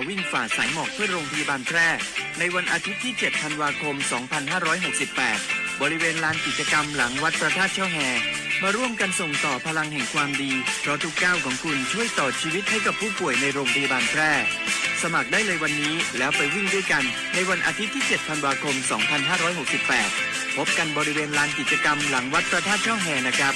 วิ่งฝ่าสายหมอกเพื่อโรงพยาบาลแพร่ในวันอาทิตย์ที่ 7 ธันวาคม 2568 บริเวณลานกิจกรรมหลังวัดพระธาตุช่อแฮมาร่วมกันส่งต่อพลังแห่งความดีเพราะทุกก้าวของคุณช่วยต่อชีวิตให้กับผู้ป่วยในโรงพยาบาลแพร่สมัครได้เลยวันนี้แล้วไปวิ่งด้วยกันในวันอาทิตย์ที่ 7 ธันวาคม 2568 พบกันบริเวณลานกิจกรรมหลังวัดพระธาตุช่อแฮนะครับ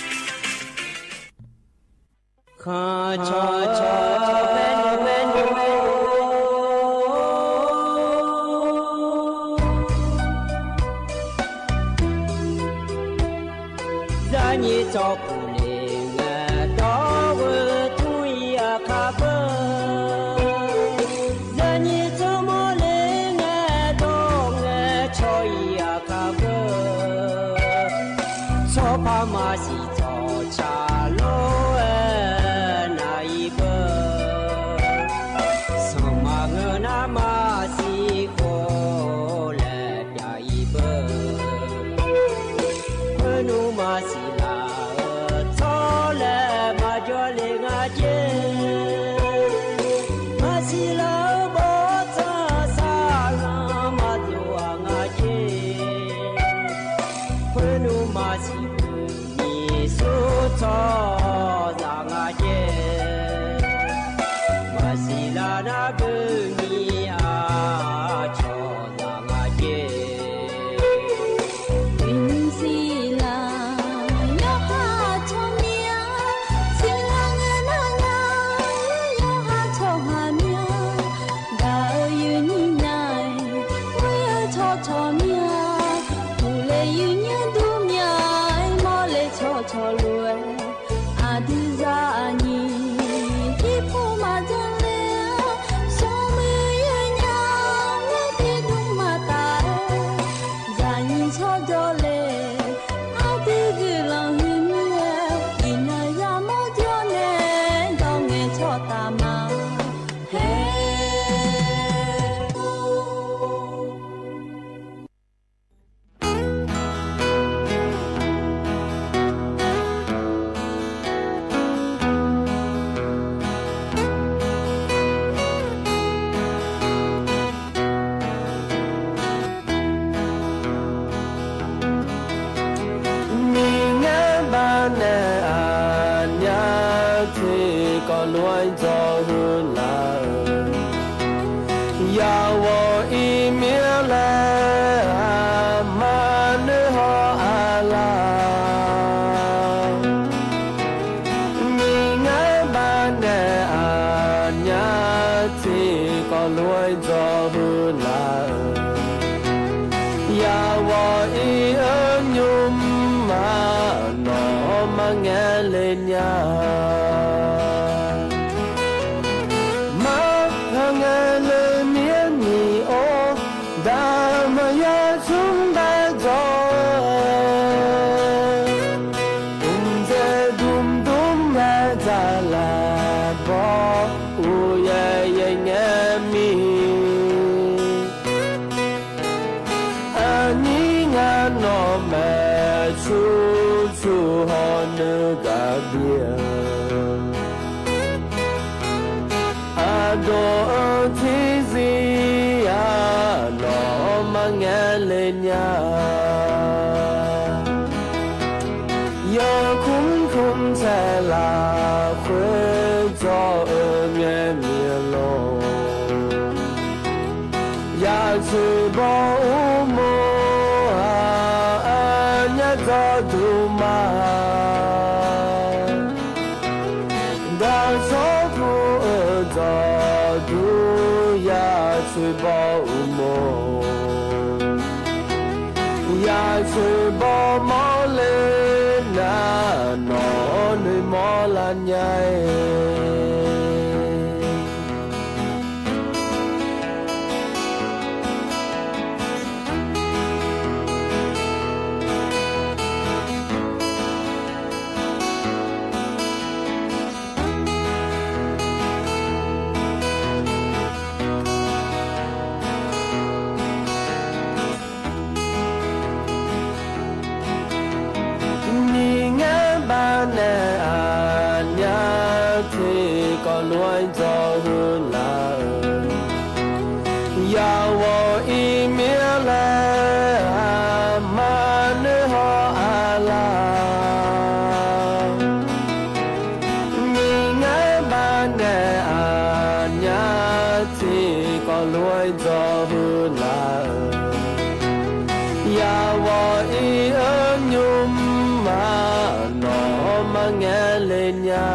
你爱把那安呀。ya wo i mi la ma ne ho ala mi nga ba ne a nya ti ko loi zo bu la ya wo i nyum ma no ma nghe lên nhà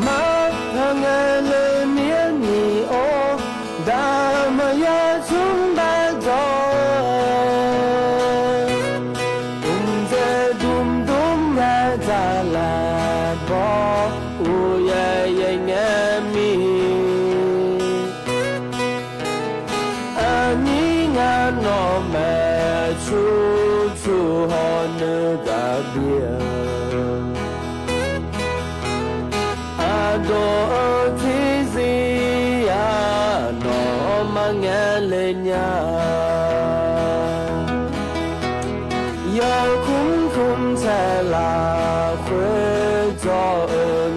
ma nghe lên miếng nhị ô đã mà ya chúng ta rồi đum ra ra là bỏ u ye ye nghe mi ani nga no mẹ chú họ nơi đã biển đồ thế gì nó mà nghe lên nhà giờ cũng sẽ là khuê cho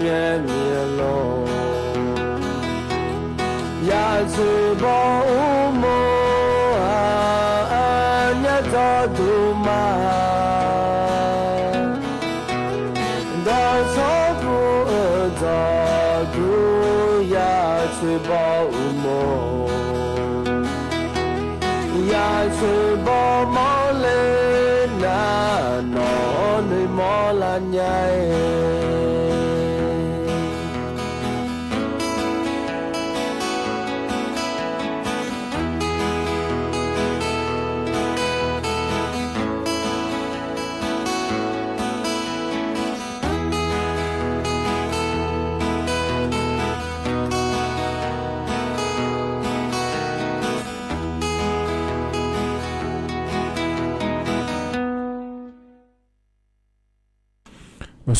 nghe mía lô ya chỉ bỏ mô nhớ cho tu mà Hãy subscribe cho kênh Ghiền Mì Gõ để không bỏ lỡ những video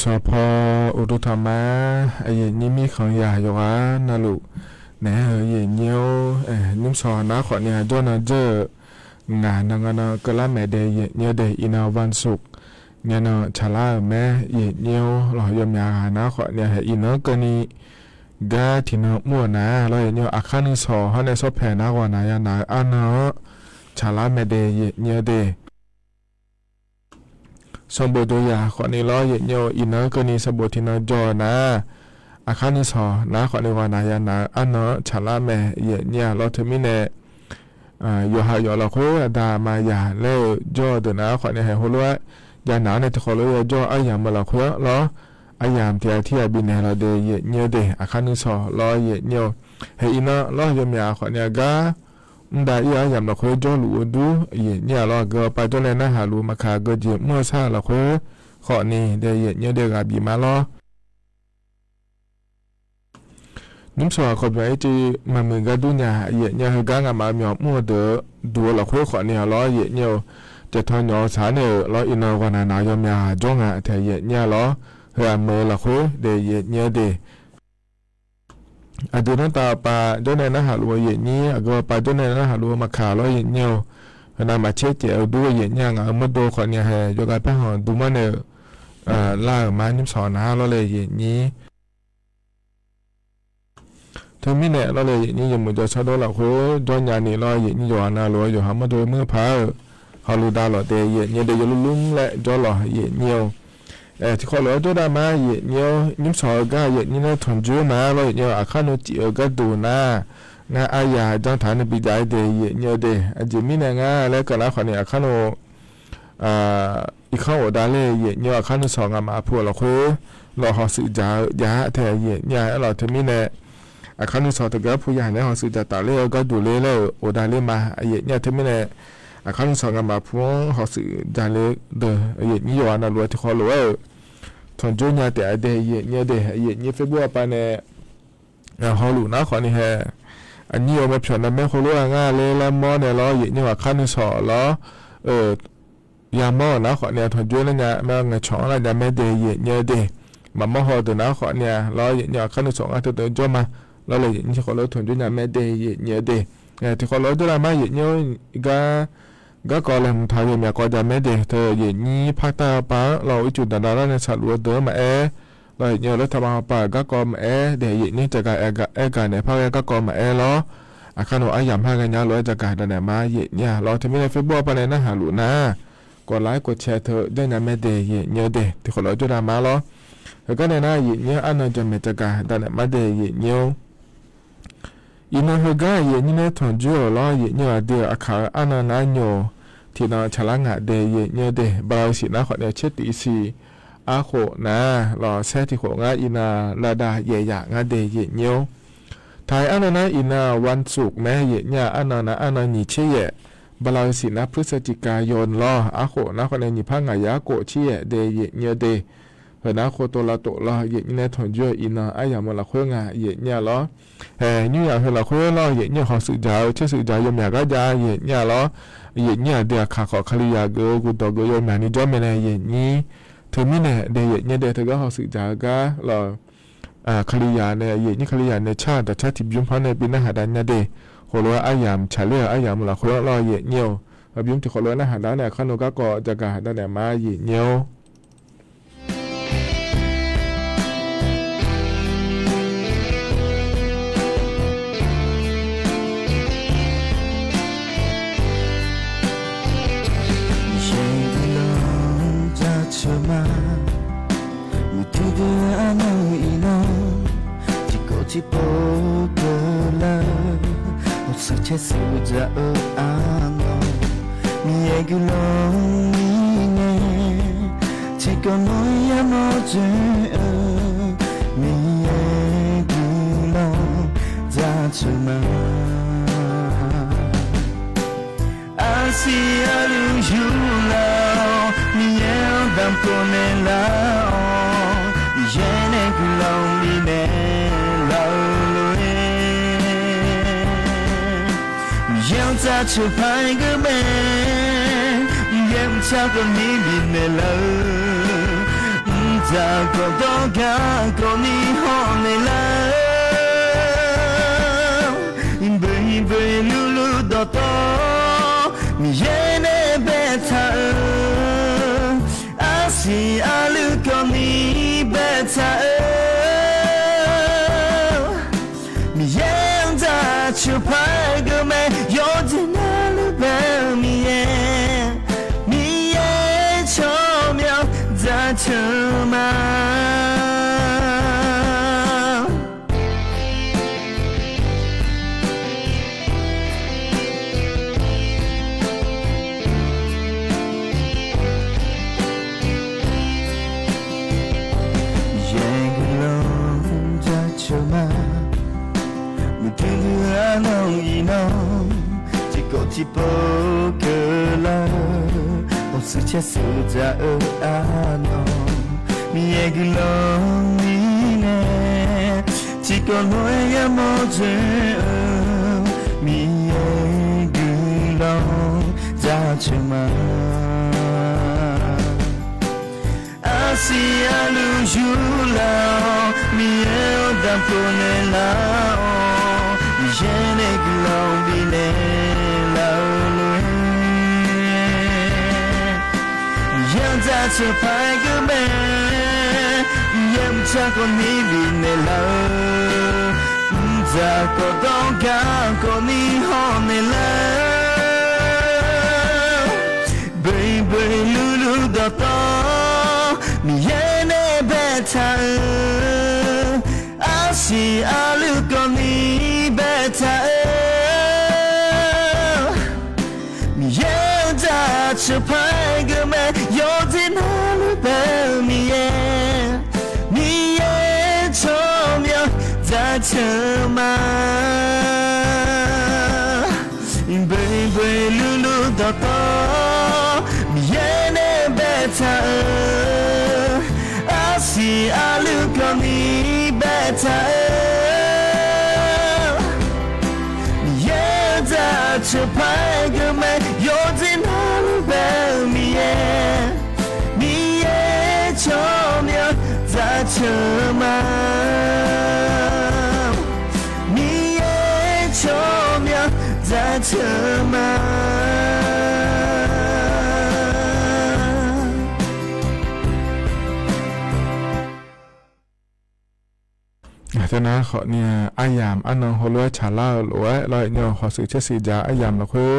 สพอุตุธรรมะไอ้ยี่มีของยาอยู่วะนะลูกไหนเฮ้ยเงี้ยวนิ่มสอนนะขอเนี่ยจนเจองานนังนะก็ละแม่เดยเงี้ยเดยอินาวันสุกเงี้ยนะชาลาแม่เงี้ยวหล่อยมยานะขอเนี่ยอินาก็นี่กาที่นะมั่วนะเราเงี้ยวอาคานิสอเขาในซอแผ่นะวันายานะอันนะชาลาแม่เดยเงี้ยเดสมบูรณ์ยาขอในล้อเยอะอินเนอร์ก็นี่สมบูรณ์ที่นจอนะอาคารนิสอนะขอในวานายานะอันเนาะชาลาแม่เยเนี่ยเราถึงมีเนี่ยโยหายเราคุยดามายาเล่จอเดนะขอในให้หัวล้วยาหนาในตะขอเลยจออายามมาเราคุยล้ออายามที่บินเนี่ยเราเดยเนี่ยเดอาคารนิสอล้อเยเนี่ยให้อินเนอร์ล้อยมยาขอเนี่ยกาได้ยามเราคุยจอหลูดูเนี่ยเราก็ไปจนเลยนะหาลูมาขาก็จีเมื่อซาเราคุยขอนี่เดี๋ยวเนี่ยเดี๋ยวกับบีมาล้อนุ่มสาวขอบใจจีมาเหมือนกันดูเนี่ยเนี่ยคือกางมาหมอบมั่วเด้อดูเราคุยขอเนี่ยล้อเนี่ยจะทอนยอสาเนี่ยล้ออินเนอร์วันนั้นยอมยาจ้องอ่ะแต่เนี่ยล้อเฮือมือเราคุยเดี๋ยวเนี่ยเดี๋ยวอดีตตาปาจนในนั้นหาลัวเย็นนี้ก็ปาจนในนั้นหาลัวมาขาล้อเย็นเนียวนามาเช็ดเจอดูเย็นยังเมื่อโดขอเนี่ยให้ยกการแพร่หอนดูมันเนี่ยล่ามานิ่มสอนนะล้อเลยเย็นนี้ทั้งมิเนี่ยล้อเลยเย็นนี้ยังเหมือนจะชดเราคุยจนยานี่ล้อเย็นนี้อยู่นาลัวอยู่หามาโดยเมื่อพาฮาลูดาหล่อเตยเย็นเนี่ยเดี๋ยวลุ่มและจอหล่อเย็นเนียวที่เขาเลยตัวดามาเย็นเนียวนิ่มสอนก็เย็นนี้นะถอนจูนะล้อเนียวอาคารโนจิก็ดูนะงาอายาจังฐานปีใจเดยเนียวเดอจิมินะงาแล้วก็แล้วคนนี้อาคารโนอีกข้าวดาเล่เย็นเนียวอาคารโนสองมาพวกเราคุยเราหอสื่อจ่ายาแทนเย็นเนี่ยเราถึงมิเนี่ยอาคารโนสองตัวก็ผู้ใหญ่ในหอสื่อจ่าตาเล่ก็ดูเล่แล้วโอดาเล่มาเย็นเนี่ยถึงมิเนี่ยอาคารสองมาพวกหอสื่อจ่าเล่เดอเย็นนี้อยู่อันนั้นรวยที่เขารวยถอนจูเนี่ยแต่เดยเย็นเนี่ยเดยเย็นเนี่ยเฟบว่าไปเนี่ยฮอลูนะขอนี่แฮอันนี้เอามาผ่านแม่เขารู้ง่ายเลยแล้วมอเนี่ยล้อเย็นเนี่ยว่าขั้นสอล้อยามอนะขอเนี่ยถอนจูแล้วเนี่ยแม่เงยช่องแล้วเนี่ยแม่เดยเย็นเนี่ยเดยมาหม้อหอตัวนะขอเนี่ยล้อเย็นเนี่ยขั้นสองอันตัวจ้ามาล้อเลยเย็นที่เขาล้อถอนจูเนี่ยแม่เดยเย็นเนี่ยเดยที่เขาล้อตัวละมาเย็นเนี่ยก็ก่อนเลยมันทำอย่างนี้ก็จะไม่เด็กเธออย่างนี้ภาคใต้ปะเราจุดดาราในสัตว์วัวเดิมมา rồi nhớ lúc tham gia bà các con mẹ để dạy những cái cái này phải các con mẹ lo khăn nó ai dám hai cái nhà lo cái cái này mà dạy nhà lo thì mình phải bỏ bên này nó hà lũ na còn lái của xe thợ đây là mẹ để dạy nhớ để thì khỏi nói cho làm má lo rồi cái này na dạy nhớ ăn nó cho mẹ cái cái này mà để dạy nhiều ina hơi gái dạy như này thằng chú lo dạy nhớ để khá ăn nó nhiều thì nó chả lăng ngại để dạy nhớ để bao xí nó khỏi để chết tí xí khổ na lò xe thì khổ ngã ina là đà dễ dàng ngã để dễ nhiều thái anh na inaวันศุกร์แม่เยเนี่ยอันนั้นอันนั้นนี่เชี่ยบลาสินะพฤศจิกายนลอโขนะคนนี้พังงายาโกเชี่ยเดเยเนี่ยเดเฮนะโคโตละโตลอเยเนี่ยทอนจ่ออินาอายามละค่อยงาเยเนี่ยลอนี่อย่างเฮละค่อยลอเยเนี่ยเขาสึกจาเชื่อสึกจายมยากะจาเยเนี่ยลอเยเนี่ยเดขาขอคลิยาเกกูตอเกยมยานี่จ่อแม่เยนี่เธอมิเนี่ยเดเยเนี่ยเดเธอก็เขาสึกจากะลอคลียาเนี่ยเยนี่คลียาเนี่ยชาแต่ชาติบิมพันในปีนั้นหาดันเนี่ยเดโคโลอายามชาเล่อายามละโคโลลอยเยเนียวบิมที่โคโลนะหาดันเนี่ยขนมก็จะกะหาดันเนี่ยมาเยเนียวที่โปกลาหมดสักเช่สุดจะอ่านมีเอกลงมีเงที่ก็น้อยยามอเจมีเอกลงจะเจอมาอาเซียลูยูลามีเอลดำคนเนลาเย็นเอกลงมีเนยังจะเชื่อไปก็แม่ยังเช้าก็มีบินเมลจะก็ต้องการก็นี่ห้องในแล้วเบื่อเบื่อลูลูต่อต่อมีเย็นเบต้าอาซีอาลูก็มีเบต้ามียังจะเชื่อไปก็แม่有在哪里把你耶，你耶巧妙在车马。夜个龙在车马，没听到阿农伊农。ที่โปกลาหมดสุดเชื่อสุดจะอ่านมีเอกลงมีเนที่ก็น้อยยามอเจมีเอกลงจะเชื่อมาอาเซียลูยูลามีเอลดำคนเนลามีเย็นเอกลงมีเนยังจะเชื่อไปก็แม่ยังจะก็มีบินในแล้วจะก็ต้องการก็มีห้องในแล้วเบื่อเบื่อลูลูต่อต่อมีเย็นเบต้าอาซีอาลูก็มีเบต้ามียังจะเชื่อไปก็แม่有在哪里把你耶，你耶巧妙在车马，贝贝噜噜叨叨，你耶那贝塔，阿西阿鲁高你贝塔，你耶在车拍个美，有在哪里把你耶。巧妙在车马，你也巧妙在车马。นะขอเนี่ยอายามอันนองหัวชาลาหรือว่าเราเนี่ยขอสื่อเชื่อสีจาอายามเราคือ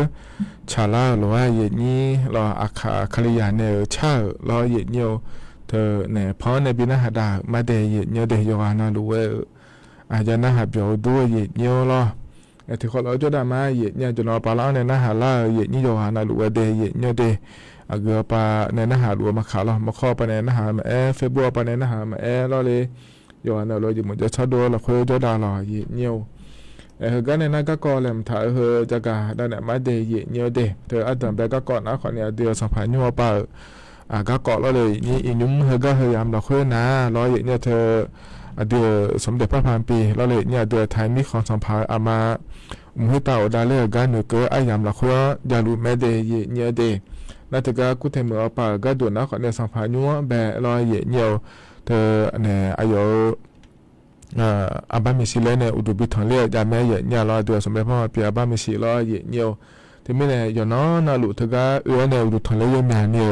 ชาลาหรือว่าเย็นนี้เราอาคาคลียาเนี่ยชาเราเย็นเนี่ยเธอเนี่ยเพราะในบินาหดามาเดยเย็นเนี่ยเดยยานารู้ว่าอาจจะน่าหับอยู่ด้วยเย็นเนี่ยเราที่คนเราจะได้มาเย็นเนี่ยจะนอนปลาเล่าในน่าหาล่าเย็นนี่ยานารู้ว่าเดยเย็นเนี่ยเดยเกือปลาในน่าหารู้มาขาเรามาข้อไปในน่าหามาเฟบัวไปในน่าหามาเราเลยยอนาเราอยู่เหมือนจะชดดูเราคุยจะด่าเราเย็นเนี่ยก็ในนั้นก็ก่อนเลยถ่ายจะกาด้านไหนมาเดยเย็นเนี่ยเดยเธออันดับแรกก็ก่อนนะขอเนี่ยเดียวสัมผัสยัวปลาก็เกาะเราเลยนี่อีนุ่มก็พยายามเราคุยนะเราเย็นเนี่ยเธอเดือสมเด็จพระพานปีเราเลยเนี่ยเดือไทยมีของสัมผัสอามาให้เต่าได้เลยกันหนูก็อายามเราคุยอย่ารู้แม่เดยเย็นเนี่ยเดยนั่นถือก็กูเทมือเอาปากก็ดูนะขอเนี่ยสัมผัสยัวแบบเราเย็นเนี่ยเธอเนี่ยอายุอาบ้ามิสิเลเนี่ยอุดบิทองเลียจาแม่เย็นเนี่ยเราเดือสมเด็จพระพานปีอาบ้ามิสิเราเย็นเนี่ยที่ไม่เนี่ยย้อนน่าหลุดถือก็เนี่ยอุดทองเลียยังเนี่ย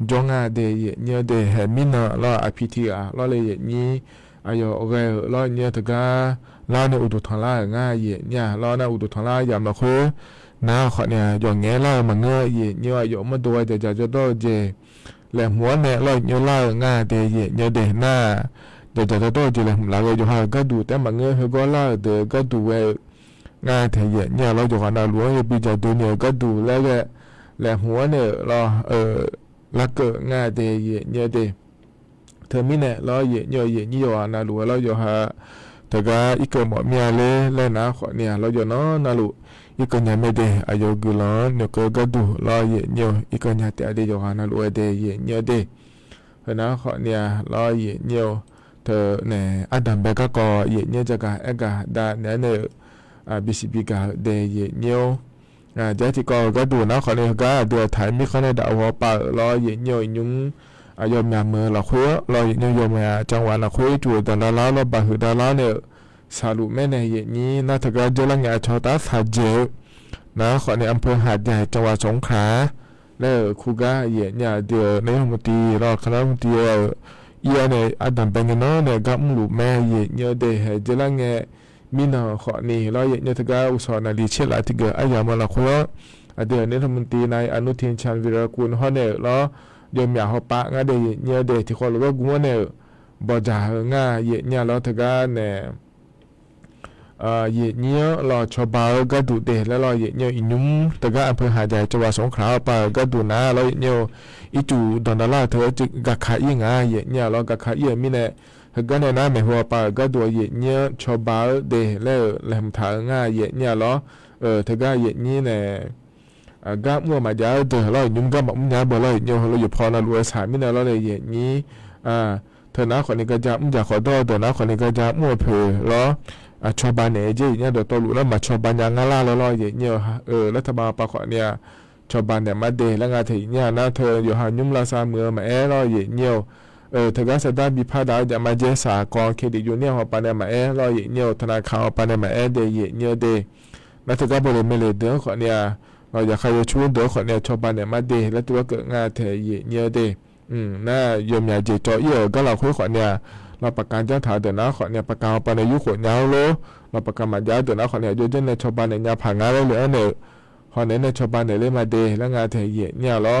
จงอาเดยเนี่ยเดยเห็นมินเราอภิธีเราเลยเย็นนี้อายุโอเคเราเนี่ยถือก็เราเนี่ยอุดทองล่าง่ายเย็นเนี่ยเราเนี่ยอุดทองล่ายามเราคือน้าขอเนี่ยย้อนเงี้ยเรามันเงยเย็นเนี่ยอายุมาดูเดี๋ยวจะโดนเจแหลมหัวเนี่ยเราเนี่ยล่าง่ายเดยเนี่ยเดยหน้าเดี๋ยวจะโดนเจแหลมหลังอยู่ห่างก็ดูแต่มันเงยเขาก็ล่าเดี๋ยวก็ดูง่ายเทียเนี่ยเราอยู่ขนาดหลวงยังปีจะดูเนี่ยก็ดูแล้วก็แหลมหัวเนี่ยเราลักเกิดง่ายเดยเนี่ยเดยเธอมีเนี่ยเราเนี่ยนี่อยู่นาหลวงเราอยู่หาแต่ก็อีกหมดเมียเลยแล้วนะขอเนี่ยเราอยู่นาหลวงอีกเนี่ยไม่เดยอายุกุลเนี่ยก็ดูเราเนี่ยอีกเนี่ยแต่เดยอยู่หานาหลวงเดยเนี่ยเดยนะขอเนี่ยเราเนี่ยเธอเนี่ยอันดับแรกก็เนี่ยจะก็ได้เนี่ยบิสิบิกาเดยเนี่ยเจ้าที่ก็ดูนะขอเนี่ยก็ดูถ่ายมีคนในดาวปะรอเนี่ยยุ่งยมยามมือเราคุยรอเนี่ยยมจังหวะเราคุยจู่แต่ละเราบาหือดาราเนี่ยสรุปแม่ในนี้น่าจะก็จะลังยาชาวตาสาเจนะขอในอำเภอหาดใหญ่จังหวัดสงขลาแล้วคุกะเนี่ยเดี๋ยวในห้องมุตีรอคณะมุตีเนี่ยอันดับเป็นเนาะเนี่ยก็มุ่งหลุมแม่เนี่ยเดี๋ยวจะลังเงมีนาขอนี่เราเนี่ยถ้าก็อุตสาหนาลีเชื่อหลายที่เกิดอายามาละคุยเดี๋ยวนี้ทำมันตีในอนุทินชาญวิรากูลเขาเนี่ยแล้วเดี๋ยวมีเขาปะงั้นเดี๋ยวเนี่ยที่คนรู้ว่ากูเนี่ยบ่จ่าง่ายเนี่ยแล้วถ้าก็เนี่ยเนี่ยเราชอบก็ดูเดแล้วเราเนี่ยอินุ่มแต่ก็อำเภอหาดใหญ่จังหวัดสงขลาไปก็ดูนะเราเนี่ยอีจู่ดอนดาราเธอจะกักขายยังไงเนี่ยเรากักขายยังมีเนี่ยก็ในนั้นไม่หัวปาก็ดูเนี่ยชอบเดแล้วแหลมทางง่ายเนี่ยล้อเธอก็เนี่ยเนี่ยก็มั่วมาเยอะเดี๋ยวเรายุ่งก็แบบมุ่งยาบ่เราเนี่ยเราอยู่พอเรารวยสายไม่เนี่ยเราเลยเนี่ยเธอหน้าคนนี้ก็จะมุ่งอยากขอโทษเดี๋ยวหน้าคนนี้ก็จะมั่วเผลอล้อชาวบ้านเนี่ยเจ๊เนี่ยเดี๋ยวตัวรู้แล้วมาชาวบ้านยังงาล่าแล้วเนี่ยรัฐบาลปะขอเนี่ยชาวบ้านเนี่ยมาเดแล้วงานถึงเนี่ยนะเธออยู่หายุ่งลาซาเมือมาเราเนี่ยเธอก็จะได้มีพาดาจะมาเจสากรเครดิตยูเนี่ยหัวปานเนี่ยมาเราเนี่ยธนาคารปานเนี่ยมาเดเนี่ยเดแล้วเธอก็บริเวณเดือขอเนี่ยเราอยากใครจะช่วยเดือขอเนี่ยชาวบ้านเนี่ยมาเดแล้วตัวเกิดงานเธอเนี่ยเดน่ายมยาเจจ่อก็เราคุยขอเนี่ยเราประกันเจ้าถาเดือนะขอเนี่ยประกันปานในยุคขนยาวโลเราประกันมายาเดือนะขอเนี่ยยุ่งในชาวบ้านเนี่ยผ่านงานแล้วเหลือเนี่ยขอเนี่ยในชาวบ้านเนี่ยเล่นมาเดแล้วงานเธอเนี่ยล้อ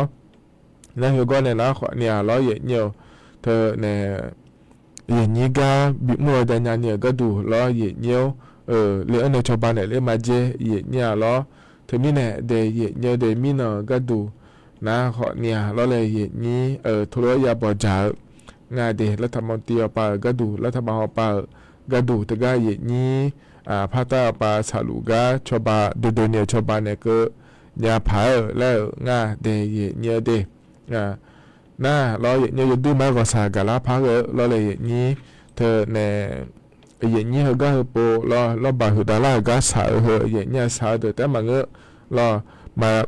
แล้วเขาก็เนี่ยนะขอเนี่ยล้อเนี่ยเธอเนี่ยนี้ก็บิมัวแต่ยานเนี่ยก็ดูล้อเนี่ยเรื่องในชาวบ้านเนี่ยเล่นมาเจเนี่ยล้อเธอมีเนี่ยเดเนี่ยเดมีเนาะก็ดูนะขอเนี่ยล้อเลยนี้ทุเรศยาบอจ่างานเดรัฐมนตรีปาก็ดูรัฐบาลปาก็ดูแต่ก็นี้ภาคใต้ปาสาลูกาชาวบ้านเดินเนี่ยชาวบ้านเนี่ยก็ยาผาแล้วงาเดเนี่ยเดน่าเราเนี่ยดูมากกว่าสากลาพักเราเลยนี้เธอเนี่ยเนี่ยก็โปเราบาหุดาลาก็สาเนี่ยสาแต่มันก็เรา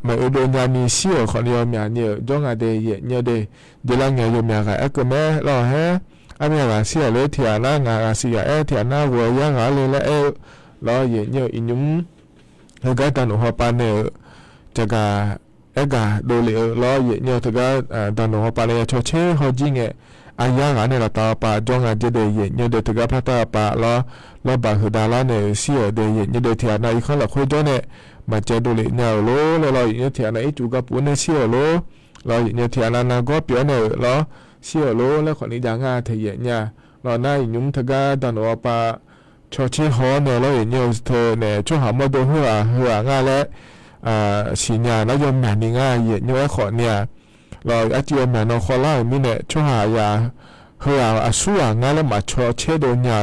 มาอุดมยามีเสียคนเดียวเนี่ยจ้องอะไรเนี่ยเดี๋ยวเราเนี่ยอยู่เนี่ยก็แม่เราฮะอันนี้เราเสียเลยที่อันนั้นงานเสียที่อันนั้นวัวยังอะไรแล้วเราเนี่ยอินุ่มแล้วก็ตอนหัวปานเนี่ยจะก็โดยล้อเนี่ยถือว่าตอนหัวปานเนี่ยชอบเชื่อเขาจริง อายางเนี่ยละตาปาจ้องอาเจเดเยเนี่ยเดตกะพระตาปาล้อบาคือดาลาเนี่ยเสียเดเยเนี่ยเดเทียนาอีกครั้งละคุยจ้อเนี่ยมาเจดูเลยเนี่ยโลเราเนี่ยเทียนาอีจูกับปุ้นเนี่ยเสียโลเราเนี่ยเทียนาก็เปียเนี่ยเราเสียโลแล้วคนนี้จางาเทียเนี่ยเราหน้ายุ่งทกาดันว่าปาชอชิฮอเนี่ยเราเนี่ยเธอเนี่ยช่วงหามาดูหัวงาและสิญญาแล้วยมแม่นี่ง่ายเยเนี่ยขอเนี่ยเราอาจจะแม่นอคอล่ามีเนี่ยช่วงหายาเฮืออาสู้งาแล้วมาชอเชโดเนี่ย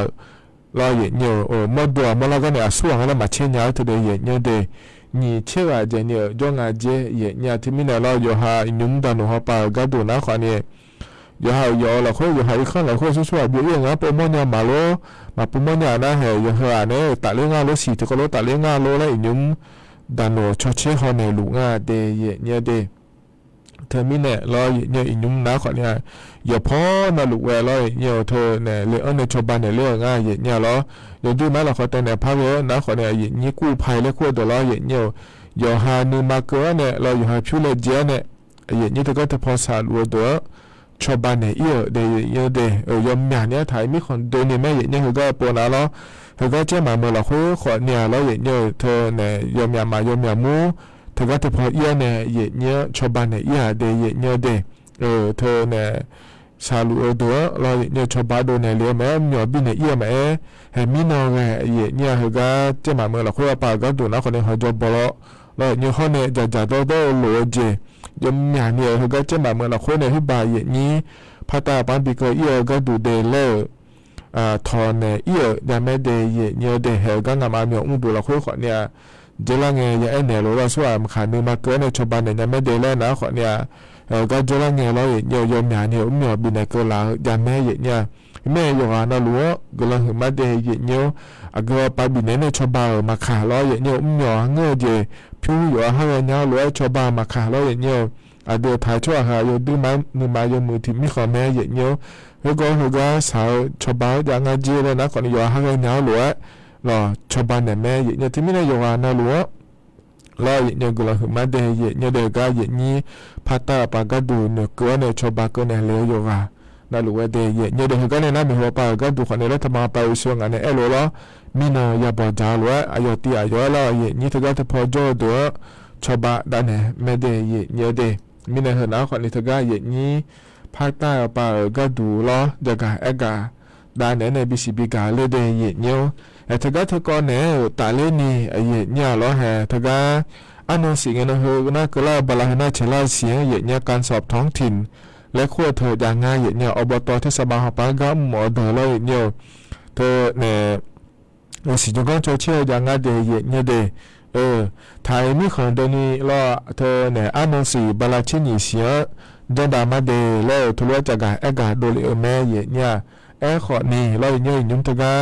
เราเยเนี่ยมาดูมาแล้วก็เนี่ยอาสู้งาแล้วมาเชเนี่ยตัวเดียเนี่ยเดนี่เชื่อว่าจะเนี่ยจงอาเจเยเนี่ยที่มีเนี่ยเราอยู่หายุ่งดันหัวปากระดูนะขอเนี่ยอยู่หาอยู่เราค่อยอยู่หาอีกขั้นเราค่อยสู้ๆอยู่เรื่องนะปุ่มเนี่ยมาโลมาปุ่มเนี่ยนะเฮ้ยอยู่หาเนี่ยตัดเรื่องงานโลสีที่ก็โลตัดเรื่องงานโลแล้วอีกยุ่งดันโอชอเชฮอเนี่ยลุงาเดเยเนี่ยเดเธอมีเนี่ยเราเนี่ยอีนุ่มนะขอเนี่ยอย่าพอนะลูกแวเราเนี่ยเธอเนี่ยเรื่องในชาวบ้านเนี่ยเรื่องง่ายเนี่ยเราอย่างดูมาเราขอแต่เนี่ยพักเยอะนะขอเนี่ยยี่กู้ภัยและขั้วตัวเราเนี่ยอย่าหาหนึ่งมาเกินเนี่ยเราอยู่หาผิวเลยเจ้าเนี่ยอย่างนี้เธอก็จะพอสารัวตัวชาวบ้านเนี่ยเดยยมอย่างเนี่ยถ่ายมีคนโดนเนี่ยแม่เนี่ยเขาก็ปวดแล้วเขาก็เจ้ามาเมื่อเราขอเนี่ยเราเนี่ยเธอเนี่ยยมอย่างมายมอย่างมูเธอก็จะพอเนี่ยเนี่ยชาวบ้านเนี่ยเดเนี่ยเดเธอเนี่ยสาลูตัวเราเนี่ยชาวบ้านโดนเนี่ยเลี้ยแม่หยอบินเนี่ยแม่เห็นมีน้องเนี่ยเขาก็เจ้ามาเมื่อเราคุยป่าก็ดูนะคนเนี่ยเขาจะบอกเราเนี่ยเขาเนี่ยจะโดนหลัวเจยมอย่างเนี่ยเขาก็เจ้ามาเมื่อเราคุยเนี่ยที่บ่ายนี้พัตตาปันปีก็ก็ดูเดลทอนเนี่ยยามไม่เดเนี่ยเดเหก็งามาเมียอุ้มดูเราคุยขอเนี่ยเจริญเงี้ยเนี่ยเราสวมขานึงมาเกินในชาวบ้านเนี่ยไม่ได้แล้วนะขอเนี่ยก็เจริญเงี้ยเราเนี่ยยมอย่างเนี่ยอุ้มเนี่ยบินในเกลายามแม่เนี่ยแม่อยู่อ่ะนะรู้ก็เลยมาเดเนี่ยก็ไปบินในชาวบ้านมาขาเราเนี่ยอุ้มเนี่ยเงี้ยเจผิวอยู่ให้เนี่ยรู้ชาวบ้านมาขาเราเนี่ยเดี๋ยวถ่ายชั่วหาอยู่ดูมันนึกมาอยู่มือที่มีขอแม่เนี่ยแล้วก็สาวชาวบ้านอย่างเงี้ยเลยนะคนอยู่ให้เนี่ยรู้รอชาวบ้านเนี่ยแม่เนี่ยที่ไม่ได้อยู่นะรู้รอเนี่ยก็เลยมาเดยเนี่ยเด็กก็เนี่ยพัตตาปากดูเนี่ยก็เนี่ยชาวบ้านก็เนี่ยเลี้ยอยู่นะรู้ว่าเดยเนี่ยเด็กก็เนี่ยนะมีหัวปากก็ดูคนเนี่ยแล้วทำมาไปช่วงอันเนี่ยรู้แล้วมีน่ะอย่าบอกจ้ารู้ว่าอายุที่อายุแล้วเนี่ยที่ก็จะพอจ่อตัวชาวบ้านได้เนี่ยไม่เดยเนี่ยเดมีน่ะเห็นนะคนเนี่ยที่ก็เนี่ยพัตตาปากก็ดูแล้วจะก็ได้เนี่ยในบิสิบิกาเลยเดยเนี่ยเธอก็เธอก็เนี่ยตาเล่นี่เนี่ยเราเธอก็อันนั้นสิ่งนั้นคือน่าก็เล่าบลาหน้าเชล่าเสียเนี่ยการสอบท้องถิ่นและขั้วเธออย่างง่ายเนี่ยอบตเทศบาลหอบปากก็หมอเธอเลยเนี่ยเธอเนี่ยสิ่งที่เขาเชื่ออย่างง่ายเดยเนี่ยเดไทยมีคนเดนี่เราเธอเนี่ยอันนั้นสิ่งบลาชินีเสียจนดามาเดแล้วทุเรศจากการโดยแม่เนี่ยขอนี่เราเนี่ยยุ่งเธอก็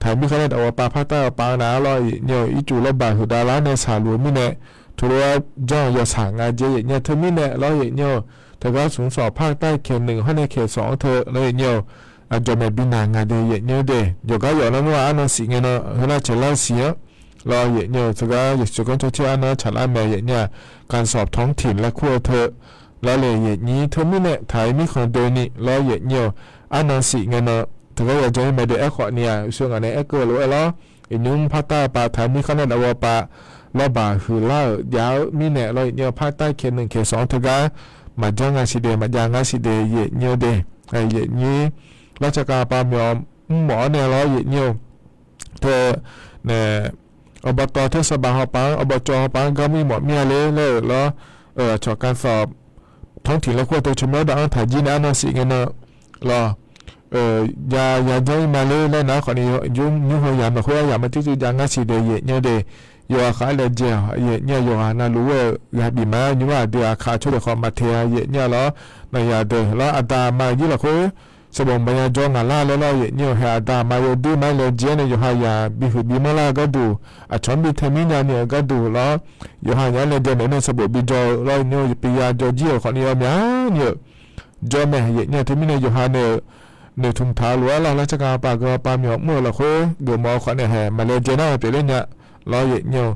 ถ่ายมีคะแนนเอาปาพัตตาปาหนาลอยเนี่ยอีจูแล้วบาหุดาลาในสาลมีเนี่ยทุเรศจ้องยาสางอาเจเนี่ยเธอมีเนี่ยลอยเนี่ยเธอก็สูงสอบภาคใต้เขต1ให้ในเขต2เธอเลยเนี่ยจอมบินางาเดยเนี่ยเดยก็อยู่แล้วว่าอันนั้นสิ่งเนี่ยเขาน่าจะเล่าเสียลอยเนี่ยเธอก็อยากจะกันเชื่ออันนั้นฉลาดแม่เนี่ยการสอบท้องถิ่นและขั้วเธอแล้วเลยนี้เธอมีเนี่ยถ่ายมีคนเดินนี่ลอยเนี่ยอันนั้นสิ่งเนี่ยเธอก็อยากจะให้มาเดขอเนี่ยช่วงอันนี้ก็รู้แล้วอีนุ่มพัตตาปาถ่ายมีคะแนนเอาปาแล้วบาคือเล่ายาวมีเนี่ยลอยเนี่ยภาคใต้เขต1เขต2เธอก็มาจ้างงานสิเดมาจ้างงานสิเดเนี่ยเดนี้ราชการปามยอมหมอเนี่ยลอยเนี่ยเธอเนี่ยอบตเทศบาลหอบปางอบจหอบปางก็มีหมอเมียเลยแล้วจอการสอบท้องถิ่นแล้วควรตัวชมแล้วดังถ่ายยีนอันนั้นสิเงี้ยนะรอย่าใจมาเลยนะคนนี้ยุ่งหัวอย่ามาคุยอย่ามาที่จะยังงั้นสิเดยเนี่ยเดยอยู่อาคาเลยเจ้าเนี่ยอยู่อานารู้ว่าอยากบีมาอยู่ว่าเดี๋ยวอาคาช่วยความมาเทียเนี่ยแล้วในยาเดยแล้วอาตามายี่ละคุยสมบัติยังจ้องงานล่าแล้วเนี่ยให้อาตามาอยู่ดูมาเลยเจ้าเนี่ยอยู่หายาบีมาล่าก็ดูชมบีเทมินาเนี่ยก็ดูแล้วอยู่หายาเลยเจ้าเนี่ยสมบัติบีจอแล้วเนี่ยปียาจอจีคนนี้เนี่ยจอแม่เนี่ยเทมินาอยู่หาเนี่ยทุ่มท้าลัวเราราชการปากก็ปามหยอกเมื่อละคุยเดี๋ยวมอขวัญเนี่ยมาเลยเจ้าหน้าไปเล่นเนี่ยเราเนี่ย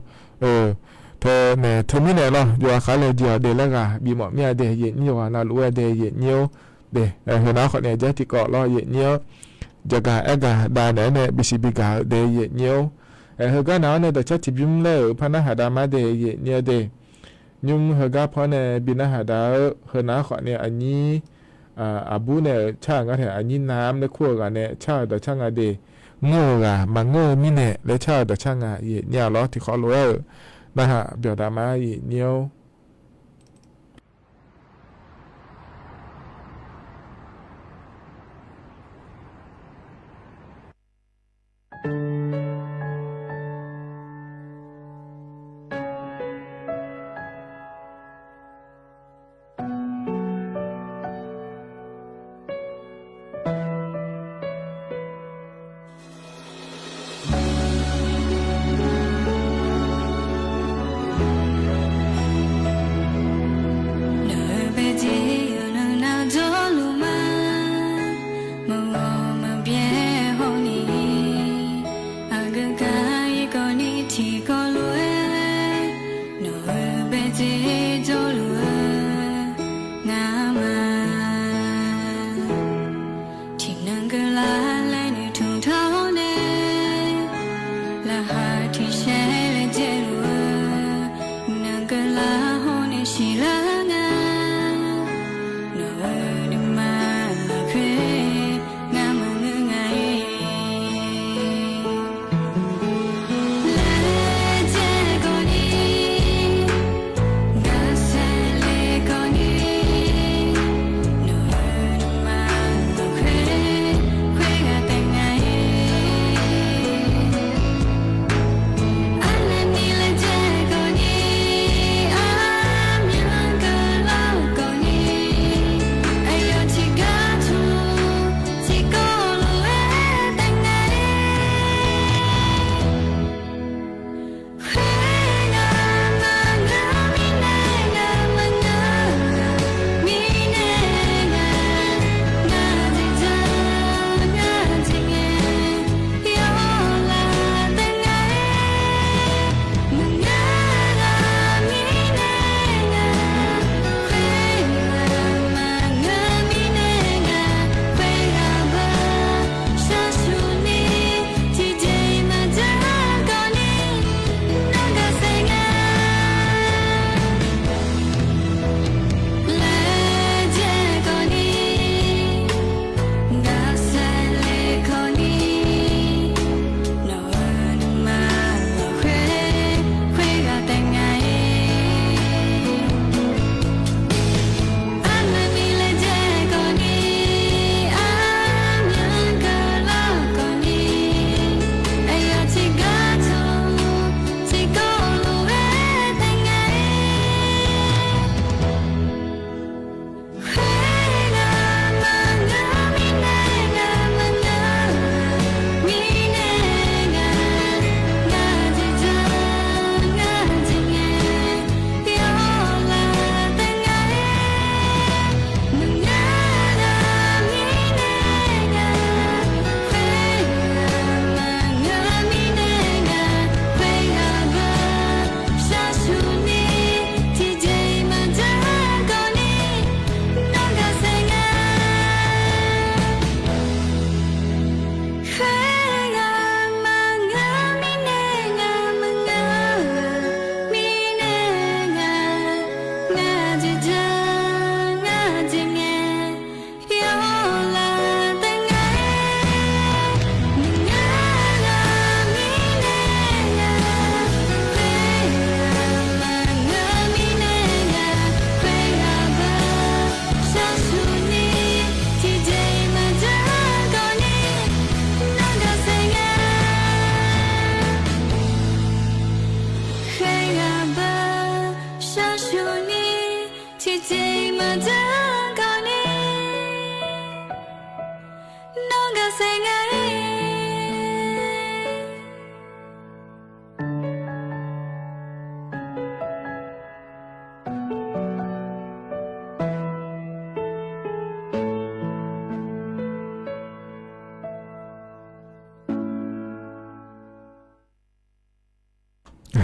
เธอเนี่ยเธอไม่เนี่ยเราอยู่อาคาเลยเดียวเดี๋ยวแล้วก็บีหมอเมียเดี๋ยวเนี่ยว่าเรารู้ว่าเดี๋ยวเนี่ยเธ เดเฮนาขอเนี่ยจะที่เกาะรอเยเนียวจะกาเอกาดาเนี่ยบิสิบิกาเดเยเนียวเฮก็หนาวเนี่ยแต่ชัดที่บิมเลยพนักหาดามาเดเยเนียวเดยุงเฮก็พอเนี่ยบินหาดาเฮนาขอเนี่ยอันนี้อาบูเนี่ยช่างก็เถอะอันนี้น้ำในขั้วกันเนี่ยช่างแต่ช่างอะเดโง่กะมาโง่มิเนี่ยและช่างแต่ช่างอะเยเนี่ยล้อที่เขารู้นะฮะเบียวดามาเยเนียว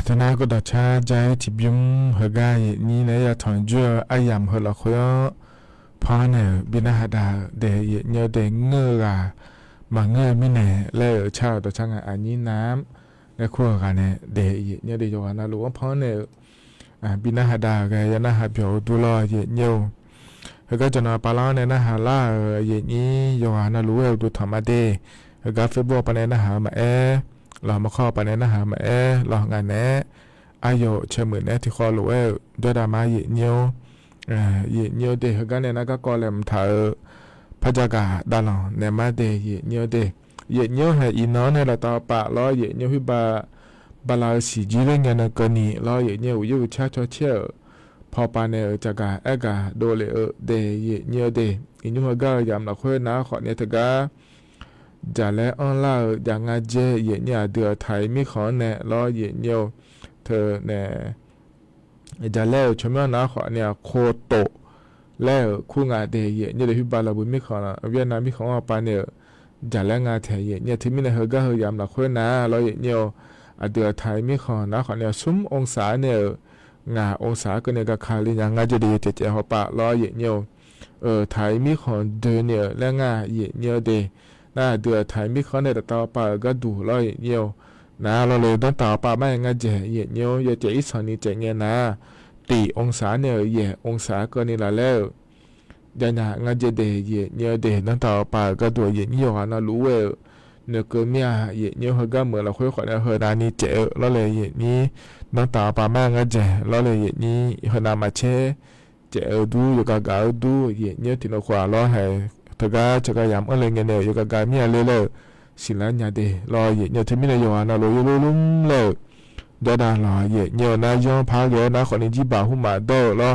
ตนาก็ดัชาใจที่บิมเฮกายนี่นะยาถอนจัวอายามเฮละคอยป พอเนี่ยบินาหาดาเดยเนเดเงือกามาเงือไม่แน่แล้วชาวตัวช่างอันนี้น้ำและขั้วกันเนี่ยเดยเนเดยวันนั้นรู้ว่าพอเนี่ยบินาหาดาแกยันนาหาเปียวดูรอเยเนียวแล้วก็จะนอนปลาเนี่ยนะหาล่าเยนี้ยวันนั้นรู้ว่าดูธรรมะเดแล้วก็เฟซบุ๊กปเนี่ยนะหามาเรามาข้อปเนี่ยนะหามาเรางานแน่อายุเชื่อมือเนี่ยที่ข้อรู้ว่าด้วยดามาเยเนียวเยเนียวเดแล้วก็เนี่ยนะก็กอเลมถ่ายพระจักรดาลองเนี่ยมาเดเยเนียวเดเยเนียวให้อีน้องเนี่ยเราต่อปะล้อเยเนียวพิบาลาสีจีเรื่องเงินกันนี่ล้อเยเนียวอยู่ชาชเชี่ยวพอปานเนี่ยจักรกาโดเลเดเยเนียวเดอีนุ่มก็ยามเราคุยนะขอเนี่ยถึงก็จะแล้วออนไลน์อย่างงาเจเยเนียเดือไทยมีขอเนี่ยล้อเยเนียวเธอเนี่ยจะแล้วชมนะขอเนี่ยโคโตแล้วคู่งาเดเยเนี่ยเลยพิบาลาบุมิขอนะเวียดนามมีของปานเนี่ยจะแล้วงาเทเยเนี่ยที่มีในก็ยามเราคุยนะล้อเยเนียวเดือไทยมีขอนะขอเนี่ยซุ้มองศาเนี่ยงาองศาก็เนี่ยก็คาลิยังงาจะดีเจหัวปะล้อเยเนียวไทยมีของเดือเนี่ยและงาเยเนียวเดน่าเดือไทยมีของเนี่ยต่อปะก็ดูล้อเยเนียวนะเราเลยต้องต่อปะไม่งาเจเยเนียวเยเจอีสานี่เจเงี้ยนะตีองศาเนี่ยเยองศาก็นี่ละแล้วยันงาเจเดเยเนียวเดต้องต่อปะก็ดูเยเนียวนะรู้เว้เนื้อเกมียเยเนียวเขาก็เหมือนเราคุยขอเนี่ยเฮดานี่เจเราเลยเยนี้น้องต่อปะแม่งาเจเราเลยเยนี้เฮนามาเชเจดูอยู่กับกาดูเยเนียวที่เราขวาเราให้เธอก็จะก็ยามอะไรเงี้ยเนี่ยอยู่กับกามียเลยสิลันยาเดรอเยเนียวที่มีในยวันเราอยู่ลุ่มเลยเดินรอเยเนียวนายองพาเกนะคนนี้จีบาหุมาโดรอ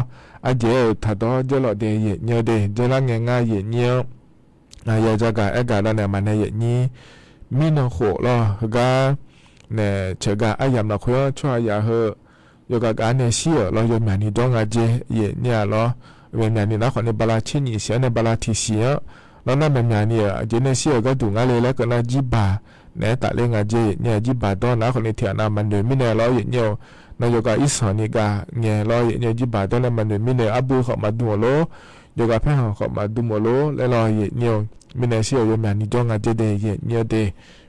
อาเจถ้าดอเจรอเดเยเนียวเดเจลังเงาเยเนียวนายจะกาแล้วเนี่ยมันในเยนี้มีนโขรอก็เนี่ยเชกาอายามเราคุยช่วยยาเฮอยู่กับการเนี่ยเสียเราอยู่แบบนี้ต้องอาเจเยเนี่ยเราแบบนี้นะคนในบาลาชินีเสียในบาลาที่เสียแล้วนั่นแบบนี้เจเนี่ยเสียก็ดูงานเลยแล้วก็น่าจีบาเนี่ยแต่เรื่องอาเจเนี่ยจีบาตอนนั้นคนในเถียนามันเดินไม่เนี่ยเราอยู่เนี่ยนายกอิสราเอลก็เนี่ยเราอยู่เนี่ยจีบาตอนนั้นมันเดินไม่เนี่ยอับดุลเขามาดูโลอยู่กับเพื่อนเขามาดูโมโลแล้วเราอยู่เนี่ยมีในเสียอยู่แบบนี้ต้องอาเจเดย์เนี่ยเด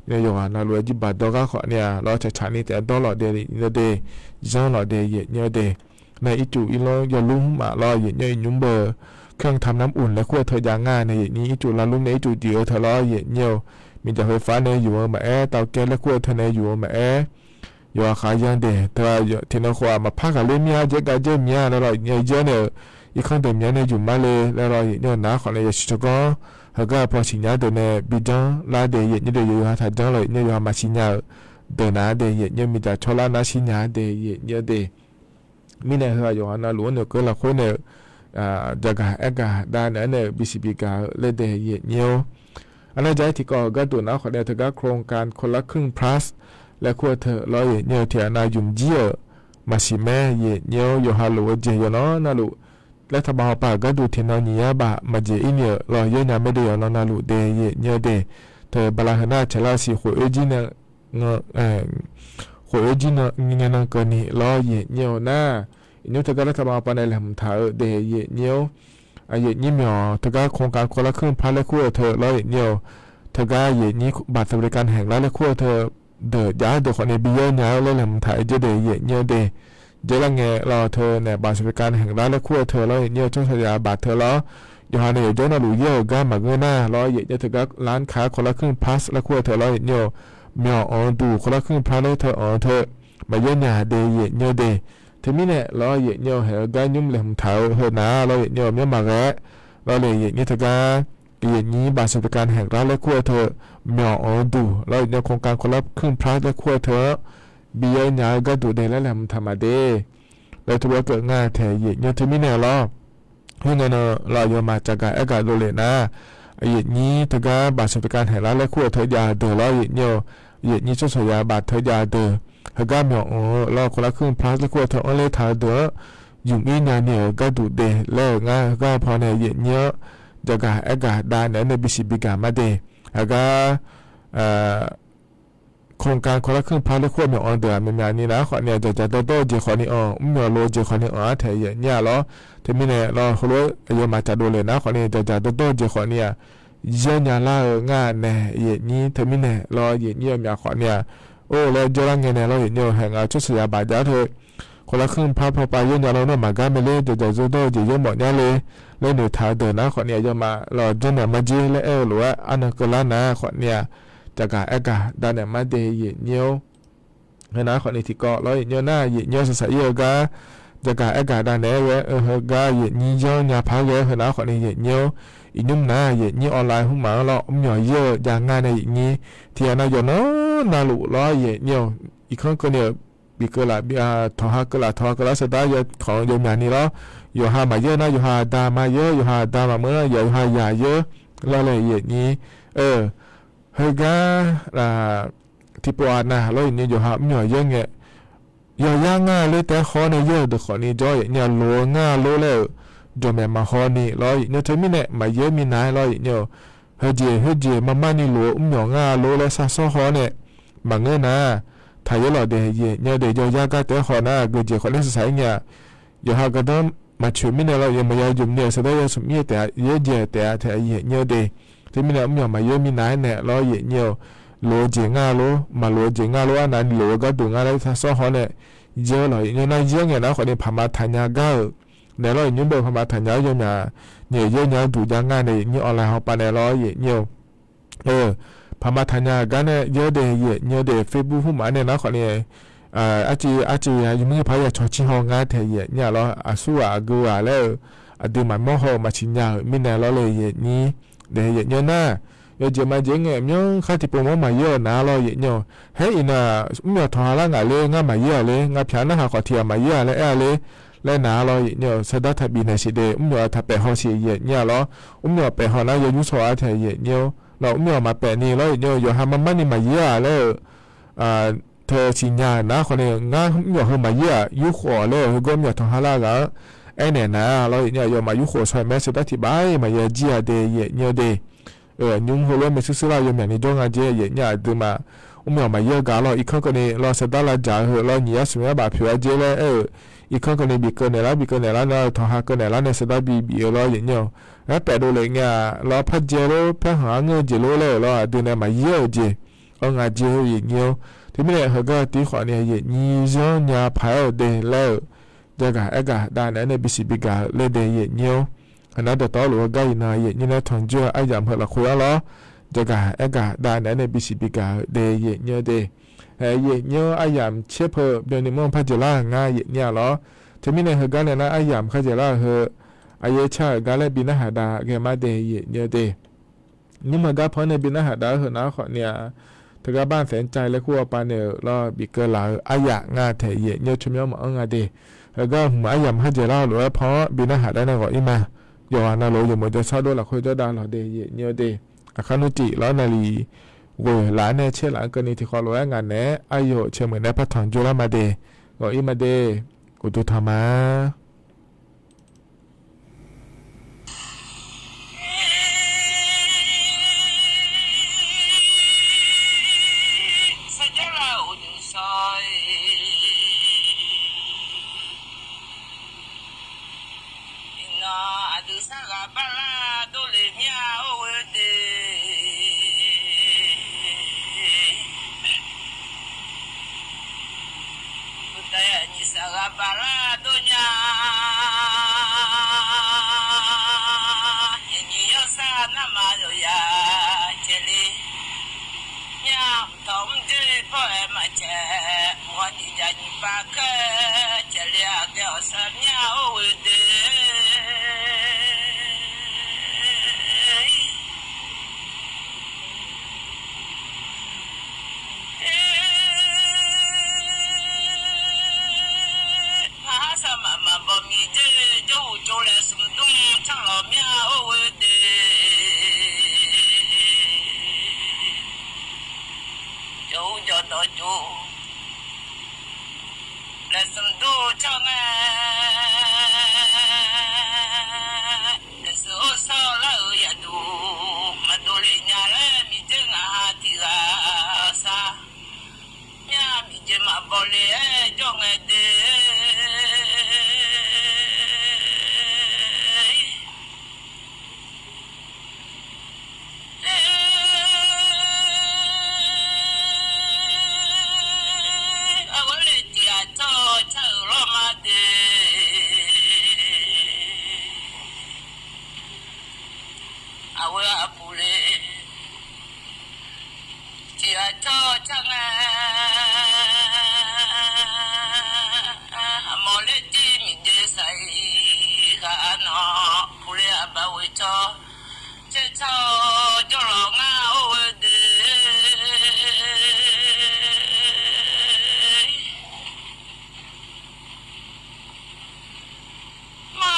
เนี่ยอยู่อ่ะนะรู้จีบาตอนก็เขาเนี่ยเราจะชานี่แต่ตอนเราเดย์เนี่ยเดย์จังเราเดย์เนี่ยเดย์ในอีจูอีโลยาลุ่มมาเราอยู่เนี่ยยุ่งเบอร์เครื่องทำน้ำอุ่นและขั้วเธอยางง่ายในนี้อีจูละลุ่มในอีจูเดียวเธอเราเนี่ยมีแต่ไฟฟ้าในอยู่มาเตาแก๊สและขั้วเธอในอยู่มาอยู่อาคารยังเดย์แต่ที่นักข่าวมาพักกันเลยมีอาเจกันเจมีอะไรเราเนี่ยเยอะเนี่ยอีกครั้งเดิมเนี่ยอยู่มาเลยแล้วเราเนี่ยน้าขอเลยชิโก้เขาก็พอสิญญาเดินเนี่ยบิจังลาเดย์เนี่ยเดี๋ยวอยู่หาทางจังเลยเนี่ยอยู่มาสิญญาเดินน้าเดย์เนี่ยมีแต่ชอลาน้าสิญญาเดย์เนี่ยเดย์มีเนี่ยเขาอยู่นะรู้เนี่ยก็เราคุยเนี่ยจากการด้านเนี่ยBCBกาเลเดย์เนี่ยอันนั้นใจที่ก็ตัวน้าขอเนี่ยถือโครงการคนละครึ่ง plus และขั้วเธอเราเนี่ยที่นายุ่มเจี๋ยมาสิแม่เนี่ยอยู่ฮัลโหลเจี๋ยเนาะน่ารู้และถ้าบ่าวป่าก็ดูที่นอนนี้บ่ามาเจอีเนี่ยรอเยอะนะไม่ได้ยอนน่ารู้เดย์เนี่ยเดย์เธอบาลาหน้าเชลซีหัวเอจิเนี่ยหัวเอจิเนี่ยเงี้ยนั่งกันนี่รอเนี่ยนะเนี่ยเธอก็รัฐบาลปานในแหลมถ่ายเดย์เนี่ยเนี่ยมีเธอก็โครงการคนละครึ่งพาและขั้วเธอรอเนี่ยเธอก็เนี่ยบัตรสวัสดิการแห่งรัฐและขั้วเธอเดือดย้ายเดือดคนในบิเยเนี่ยแล้วแหลมถ่ายจะเดย์เนี่ยเดย์เจลังเงรอเธอเนี่ยบัตรสวัสดิการแห่งรัฐและขั้วเธอแล้วเนี่ยช่วงสัญญาบัตรเธอแล้วอยู่หาเนี่ยย้อนหลุยเยอะกันมาเงินหน้ารอเนี่ยเธอก็ร้านค้าคนละครึ่งพาสและขั้วเธอแล้วเนี่ยมีดูคนละครึ่งพาแล้วเธอมาเยอะเนี่ยเดย์เนี่ยเดย์ทีนี้เนี่ยเราเนี่ยเห็นการยุ่งเรื่องเท้าเห็นนะเราเนี่ยมีมาแก่เราเลยเนี่ยเธอก็นี้บัตรสวัสดิการแห่งรัฐและขั้วเธอมีดูเราเนี่ยโครงการคนละครึ่งพาสและขั้วเธอบีเอ็นยาก็ดูได้แล้วแหละมันทำมาได้แล้วถือว่าเกิดง่ายแท้ยิ่งยังที่มีแนวล้อที่นั่นเราโยมาจากการอากาศโดเลยนะยิ่งนี้ถือว่าบัตรสวัสดิการแห่งรัฐและขั้วเธอยาเดือดแล้วยิ่งนี้ช่วยสยาบัตรเธอยาเดือดเขาก็มีเราคนละครึ่งพลัสและขั้วเธอเอาเลยถ่ายเดือดอยู่มีนานเนี่ยก็ดูได้แล้วง่ายก็พอในยิ่งเนี้ยจากการอากาศด้านนั้นในBCBกามาได้แล้วก็ โครงการคนละครึ่งพาร์ทควบอย่างอ่อนเดือมีนี่นะขอเนี่ยจะโตเจขอนี่อ๋อเหนือโลเจขอนี่อ๋อแถเยเนี่ยล้อที่มีเนี่ยเราเขารู้ยมาจะดูเลยนะขอเนี่ยจะโตเจขอเนี่ยเยอะเนี่ยล่างานเนี่ยเยนี่ที่มีเนี่ยเราเยเนี่ยมีขอเนี่ยโอ้แล้วเจริญเงินเนี่ยเราเยเนี่ยแห่งชุดเสียบาดเจ็บเถอะคนละครึ่งพาร์ทพอไปเยอะเนี่ยเราเนี่ยมาการไม่เล่จะโตเจเยอะหมดเนี่ยเลยเล่นหนูท้าเดินนะขอเนี่ยจะมาเราเจเนี่ยมาเจแล้วหรือว่าอันนั้นก็แล้วนะขอเนี่ยจากการเอกาด้านเนี่ยมาเดย์เยี่ยวเห็นนะคนนี้ที่ก็ร้อยเยี่ยวหน้าเยี่ยวสายเยี่ยวกาจากการเอกาด้านเนี่ยเว้ยกาเยี่ยวเนี่ยพักเว้ยเห็นนะคนนี้เยี่ยวอีนุ่มหน้าเยี่ยวออนไลน์หุ่นหมาเราหน่อยเยี่ยวอย่างง่ายในอย่างนี้ที่อันนั้นอยู่เนาะน่ารู้ร้อยเยี่ยวอีกครั้งก็เนี่ยบีเกล่าบีทอฮักกล่าสุดท้ายของโยมอย่างนี้แล้วอยู่หามาเยอะนะอยู่หาดามาเยอะอยู่หาดามาเมื่ออยู่หายาเยอะแล้วเลยอย่างนี้เฮกาที่ปวดนะเราอย่างนี้อยู่หาไม่เยอะเงี้ยย่างง่ายเลยแต่ขอเนี่ยเยอะเด็กขอนี่จอยเนี่ยโลง่ายโลแล้วจอมแม่มาขอนี่เราเนี่ยเธอมีเนี่ยมาเยอะมีนายเราเนี่ยเฮเจมานี่โลง่ายโลแล้วซาซอขอเนี่ยบางเงินนะถ้าเยอะเราเดี๋ยวเนี่ยเดี๋ยวยากแต่ขอนะเกิดเจขอเนี่ยสายเนี่ยอยู่หากระดมมาช่วยมีเนี่ยเรายังไม่ยอมจุ่มเนี่ยแสดงว่าสมัยแต่เยอะเจแต่ถ้าเนี่ยเดี๋ยวที่มีเนี่ยมาเยอะมีนายเนี่ยเราเนี่ยโลเจงาโลมาโลเจงาโลอันนั้นโลก็ดูงาเลยถ้าซ้อหอเนี่ยเยอะเลยเนี่ยน่าเยอะเนี่ยนะคนนี้พม่าธัญญาก็เนี่ยเราเนี่ยแบบพม่าธัญญาเยอะเนี่ยเยอะเนี่ยดูยังงานเนี่ยเนี่ยออนไลน์เขาไปเนี่ยเราเนี่ยพม่าธัญญาก็เนี่ยเยอะเดี๋ยวเฟซบุ๊กหุ่นมาเนี่ยนะคนนี้อาจียังไม่พายชอชิฮองาเทียเนี่ยเราสู้กูแล้วดูมันมองเขามาชิญญามีเนี่ยเราเลยนี่เดี๋ยวเนี่ยนะยเจมาเจงเงี้ยมั้งข้าที่ผมมาเยอะนะเราเนี่ยเฮ้ยน่ะไม่ทอละงาเลยงามาเยอะเลยงาพิจารณาขอเทียมมาเยอะเลยเลยแล้วนะเราเนี่ยสดัทบีในสิเดไม่ถ้าไปหอสิเนี่ยเราไม่ไปหอนะยุสวาเทียเนี่ยเราไม่มาไปนี่เราเนี่ยอยู่หามันนี่มาเยอะแล้วเธอชิญญานะคนนี้งาไม่หอมาเยอะยุขอเลยก็ไม่ทอละก็ไอ้เนี่ยนะเราเนี่ยอยู่มายุขอใช้แม้สดัทบีมาเยอะจีอาเดเนี่ยเดยุ่งหัวเราไม่ซื้อเราอยู่แบบนี้จ้องอาเจียเนี่ยดูมามาเยอะกันเราอีกครั้งก็เนี่ยเราเสด็จละจ่าเราเนี่ยสมัยแบบผิวอาเจียเลยอีกครั้งก็เนี่ยบีเกินเนี่ยเราทหารก็เนี่ยเนี่ยเสด็จบีเราอย่างเงี้ยแล้วไปดูเลยเนี่ยเราพัดเจโร่พัดหาเงินเจโร่เลยเราดูเนี่ยมาเยอะเจเอางาเจียอย่างเงี้ยที่ไม่ได้เขาก็ตีขวาเนี่ยยี่ย้อนยาพายเดแล้วเด็กก็ได้เนี่ยบิสิบิกาเลยเดียเนี่ยขณะเด็กตัวหลวงก็ยินายยินทองเจ้าไอ้ยามเพื่อละคุยแล้วจะกะไอ้กะได้ในบิสิบิกาเดยเนี่ยเดเนี่ยไอ้ยามเชื่อเพื่อเดี๋ยวนี้มั่งพัฒนาง่ายเนี่ยหรอจะมีในเหตุการณ์เนี่ยนะไอ้ยามเขาจะละเหอไอ้เช่าการเล่นบินหาดาแกมาเดยเนี่ยเดนี่มันก็เพราะในบินหาดาเหอนะขอเนี่ยถ้าบ้านแสนใจและคู่ปานเนี่ยเราบิเกลาไอ้ยางาเทยเนี่ยชมยอมเอางาเดแล้วก็หมายยามเขาจะละหรือว่าเพราะบินหาดาเนี่ยก็อีมายอนาโลยมจะชาโดละคุยจะดาเราเดยเนี่ยเดอาคานุจิแล้วนาลีเวลาเนี่ยเชื่อหลังกันนี้ที่ขอรู้งานเนี่ยอายุเชื่อเหมือนในพัฒนจุลมาเดก็อีมาเดกุตุธรรมะเ je ma bole jonge de awole dia to cha roma de awe apule dia to changa amole ti mi de sai ga no pule abawe to che cho jolo nga o de ma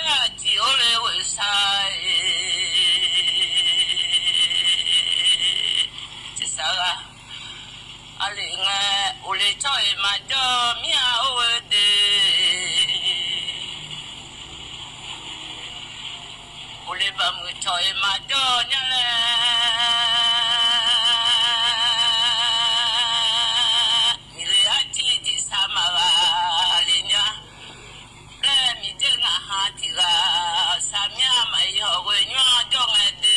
la ti ole we sai che sara ale nga ole choi ma do mia o de ole ba mu choi ma do nya le ni le ati di samara le nya le mi de na ha ti ga samia mai ho we nya do nga de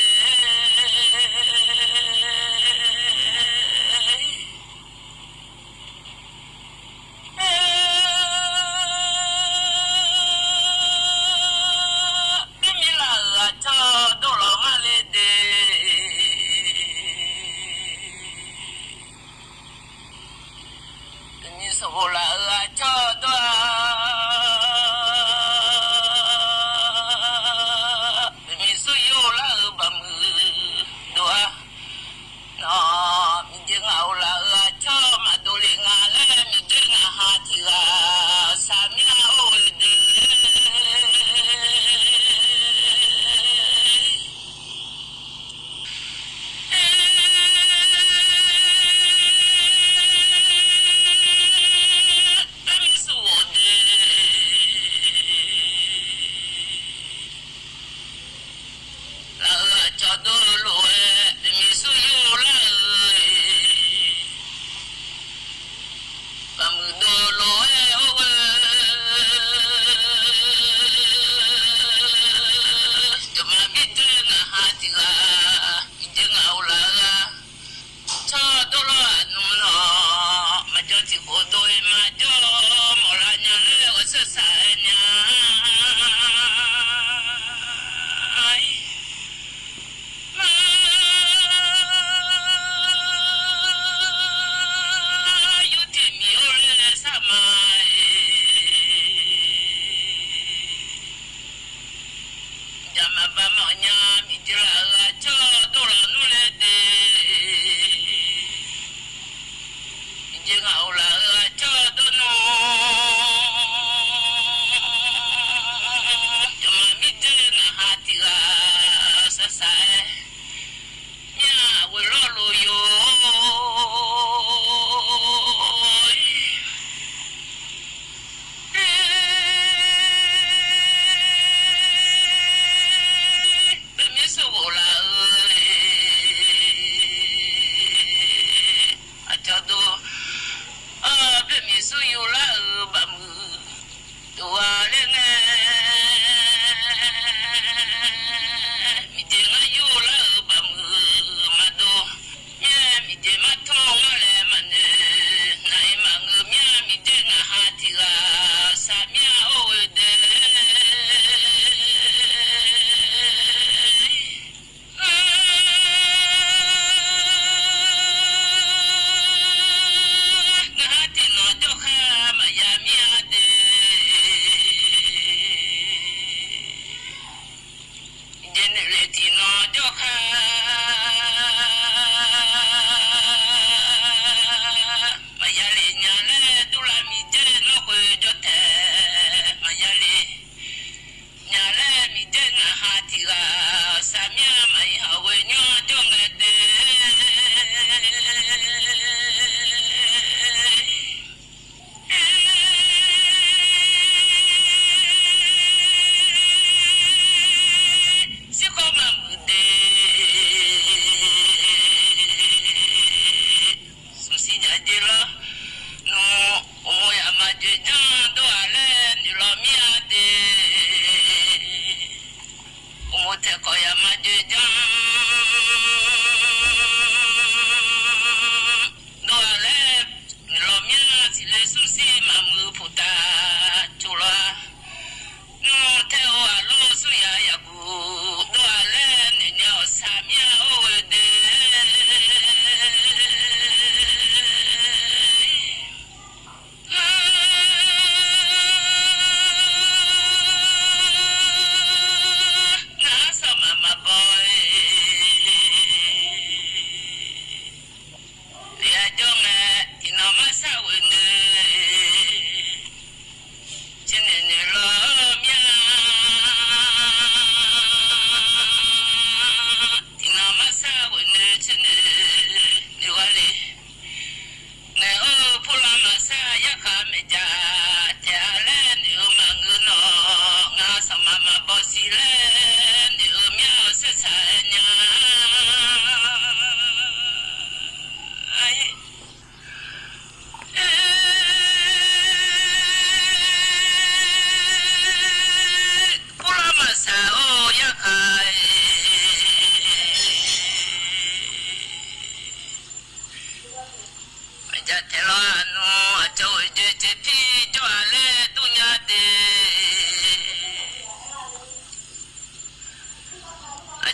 จะเทลานูเจ้าเจเจพี่จ้าเลตุญาเด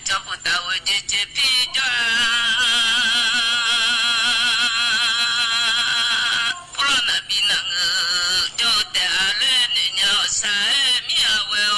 เจ้าพุทธาวเจเจพี่จ้าพระนบีนังเจ้าแต่เลเนี่ยเนาสายมีเอาเวโอ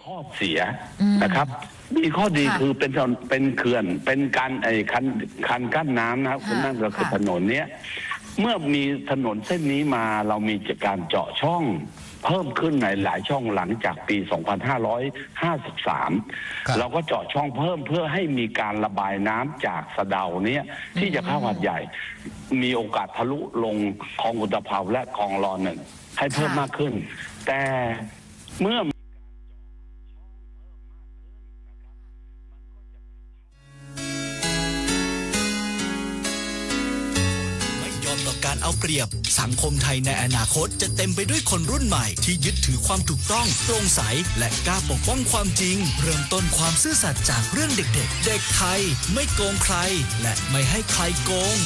ข้อเสียนะครับมีข้อดีคือเป็นเขื่อนเป็นการคันกั้นน้ำนะครับนั่นก็คือถนนเนี้ยเมื่อมีถนนเส้นนี้มาเรามีการเจาะช่องเพิ่มขึ้นในหลายช่องหลังจากปี 2553 เราก็เจาะช่องเพิ่มเพื่อให้มีการระบายน้ำจากสะเดาเนี้ยที่จะเข้าหาดใหญ่มีโอกาสทะลุลงคลองอุตภาวและคลองรอ 1ให้เพิ่มมากขึ้นแต่เมื่อต่อการเอาเปรียบสังคมไทยในอนาคตจะเต็มไปด้วยคนรุ่นใหม่ที่ยึดถือความถูกต้องโปร่งใสและกล้าปกป้องความจริงเริ่มต้นความซื่อสัตย์จากเรื่องเด็กๆเด็กไทยไม่โกงใครและไม่ให้ใครโกง